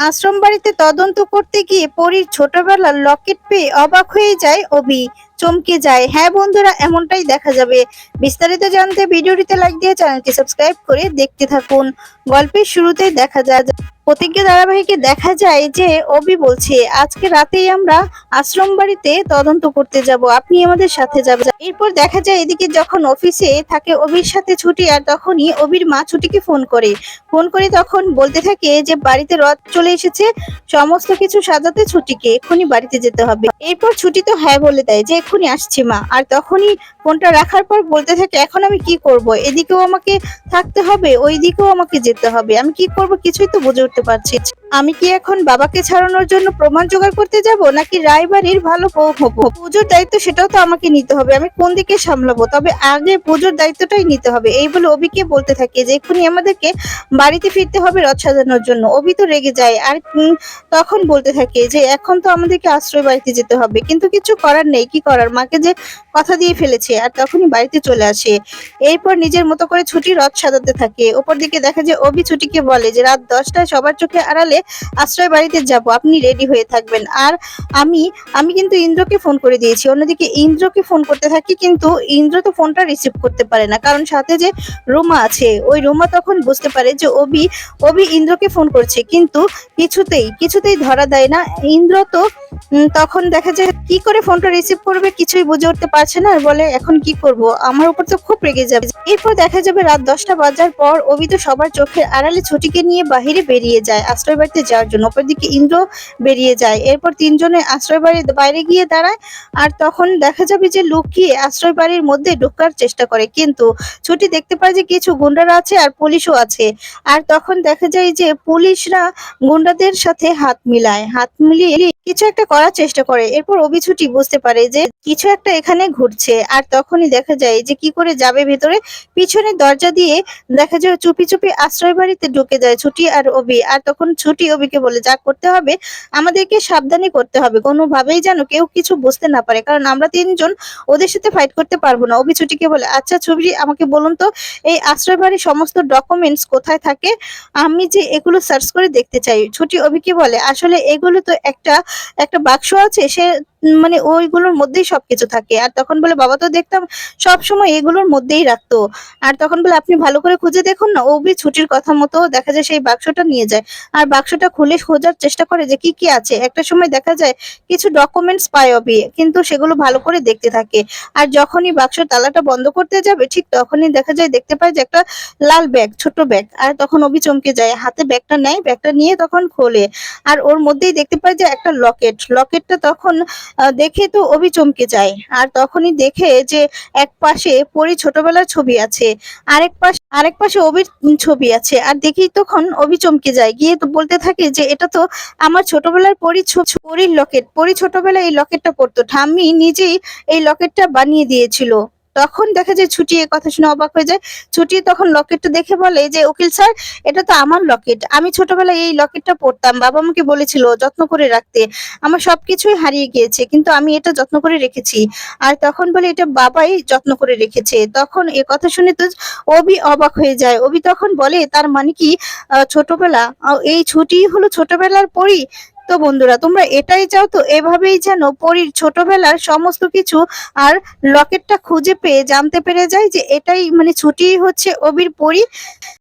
আশ্রম বাড়িতে তদন্ত করতে গিয়ে পরীর ছোটবেলার লকেট পেয়ে অবাক হয়ে যায় অভি। চমকে যায়। হ্যাঁ বন্ধুরা, এমনটাই দেখা যাবে। বিস্তারিত জানতে ভিডিওটিতে লাইক দিয়ে চ্যানেলটি সাবস্ক্রাইব করে দেখতে থাকুন। গল্পের শুরুতেই দেখা যায় প্রতিজ্ঞা ধারাবাহিকে দেখা যায় যে অভি বলছে, আজকে রাতেই আমরা আশ্রম বাড়িতে তদন্ত করতে যাব, আপনি আমাদের সাথে যাবেন। এরপর দেখা যায় এদিকে যখন অফিসে থাকে অভির সাথে ছুটি, আর তখনই অভির মা ছুটিকে ফোন করে তখন বলতে থাকে যে বাড়িতে রথ চলে এসেছে, সমস্ত কিছু সাজাতে ছুটিকে এক্ষুনি বাড়িতে যেতে হবে। এরপর ছুটি তো হ্যাঁ বলে দেয় যে এক্ষুনি আসছি মা। আর তখনই ফোনটা রাখার পর বলতে থাকে, এখন আমি কি করব, এদিকেও আমাকে থাকতে হবে, ওই দিকেও আমাকে যেতে হবে, আমি কি করব কিছুই তো বুঝে উঠতে পারছি না। আমি কি এখন বাবাকে ছাড়ানোর জন্য প্রমাণ জোগাড় করতে যাব, নাকি রায়বাড়ির ভালো বউ হবো? পুজোর দায়িত্ব সেটাও তো আমাকে নিতে হবে, আমি কোন দিকে সামলাবো, তবে আগে পুজোর দায়িত্বটাই নিতে হবে। এই বলে অভিকে বলতে থাকে যে এক্ষুনি আমাদেরকে বাড়িতে ফিরতে হবে রথ সাজানোর জন্য। অভি তো রেগে যায় আর তখন বলতে থাকে যে এখন তো আমাদেরকে আশ্রয় বাড়িতে যেতে হবে, কিন্তু কিছু করার নেই, কি করার, মাকে যে কথা দিয়ে ফেলেছে। আর তখনই বাড়িতে চলে আসে। এরপর নিজের মতো করে ছুটি রথ সাজাতে থাকে। ওপর দিকে দেখা যায় অভি ছুটিকে বলে যে রাত 10টায় সবার চোখে আড়ালে আশ্রয় বাড়িতে যাব, আপনি রেডি হয়ে থাকবেন। আর আমি আমি কিন্তু ইন্দ্রকে ফোন করে দিয়েছি। অন্যদিকে ইন্দ্রকে ফোন করতে থাকি, কিন্তু ইন্দ্র তো ফোনটা রিসিভ করতে পারে না, কারণ সাথে যে রোমা আছে। ওই রোমা তখন বুঝতে পারে যে অভি অভি ইন্দ্রকে ফোন করছে, কিন্তু কিছুতেই ধরা দেয় না। ইন্দ্র তো তখন দেখা যায় কি করে ফোনটা রিসিভ করবে কিছুই বুঝে উঠতে পারছে না, আর বলে এখন কি করব, আমার উপর তো খুব রেগে যাবে। এরপর দেখা যাবে রাত 10টা বাজার পর অভি তো সবার চোখের আড়ালে ছুটিকে নিয়ে বাহিরে বেরিয়ে যায় আশ্রয় বাড়িতে যাওয়ার জন্য। অপরদিকে ইন্দ্র বেরিয়ে যায়। এরপর তিনজনে আশ্রয় বাড়ির বাইরে গিয়ে দাঁড়ায়। আর তখন দেখা যাবে যে লুকিয়ে আশ্রয় বাড়ির মধ্যে ঢোকার চেষ্টা করে, কিন্তু ছুটি দেখতে পায় যে কিছু গুন্ডারা আছে আর পুলিশও আছে। আর তখন দেখা যায় যে পুলিশরা গুন্ডাদের সাথে হাত মিলিয়ে কিছু একটা করার চেষ্টা করে। এরপর অভি ছুটি বুঝতে পারে যে কিছু একটা এখানে ঘুরছে। আর তখনই দেখা যায় যে কি করে যাবে ভেতরে, পিছনের দরজা দিয়ে দেখা যায় চুপি চুপি আশ্রয় বাড়িতে ঢুকে যায় ছুটি আর অভি। আর তখন ছুটি অভিকে বলে, যা করতে হবে আমাদেরকে সাবধানে করতে হবে, কোনোভাবেই যেন কেউ কিছু বুঝতে না পারে, কারণ আমরা তিনজন ওদের সাথে ফাইট করতে পারবো না। অভি ছুটিকে বলে, আচ্ছা ছুটি, আমাকে বলুন তো এই আশ্রয় বাড়ির সমস্ত ডকুমেন্টস কোথায় থাকে, আমি যে এগুলো সার্চ করে দেখতে চাই। ছুটি অভিকে বলে, আসলে এগুলো তো একটা একটা বাক্স আছে, সে মানে ওইগুলোর মধ্যেই সবকিছু থাকে। আর তখন বলে, বাবা তো দেখতাম সব সময় এগুলোর মধ্যেই রাখতো। আর তখন বলে, আপনি ভালো করে খুঁজে দেখুন না। অভি ছুটির কথা মতো দেখা যায় সেই বাক্সটা নিয়ে যায়। আর বাক্সটা খুলে খোঁজার চেষ্টা করে যে কি কি আছে। একটা সময় দেখা যায় কিছু ডকুমেন্টস পায় অভি, কিন্তু সেগুলো ভালো করে দেখতে থাকে। আর যখনই বাক্সের তালাটা বন্ধ করতে যাবে ঠিক তখনই দেখা যায় দেখতে পায় যে একটা লাল ব্যাগ, ছোট ব্যাগ। আর তখন অভি চমকে যায়, হাতে ব্যাগটা নেয়, ব্যাগটা নিয়ে তখন খোলে। আর ওর মধ্যেই দেখতে পায় যে একটা লকেটটা তখন দেখে তো অভি চমকে যায়। আর তখনই দেখে যে এক পাশে পরী ছোটবেলার ছবি আছে, আরেক পাশে অভির ছবি আছে। আর দেখেই তখন অভি চমকে যায়, গিয়ে তো বলতে থাকে যে এটা তো আমার ছোটবেলার পরীর লকেট, পরী ছোটবেলায় এই লকেটটা পরতো, ঠাম্মি নিজেই এই লকেটটা বানিয়ে দিয়েছিল। তখন দেখা যায় ছুটি এ কথা শুনে অবাক হয়ে যায়। ছুটি তখন লকেটটা দেখে বলে যে উকিল স্যার, এটা তো আমার লকেট, আমি ছোটবেলায় এই লকেটটা পরতাম, বাবা আমাকে বলেছিল যত্ন করে রাখতে, আমার সবকিছুই হারিয়ে গিয়েছে, কিন্তু আমি এটা যত্ন করে রেখেছি। আর তখন বলে এটা বাবাই যত্ন করে রেখেছে। তখন এ কথা শুনে তো অভি অবাক হয়ে যায়। অভি তখন বলে, তার মানে কি ছোটবেলা এই ছুটি হলো ছোটবেলার পরী? তো বন্ধুরা, তোমরা এটাই চাও তো এভাবেই যেন পরীর ছোটবেলার সমস্ত কিছু আর লকেটটা খুঁজে পেয়ে জানতে পেরে যায় যে এটাই মানে ছুটি হচ্ছে অভির পরী।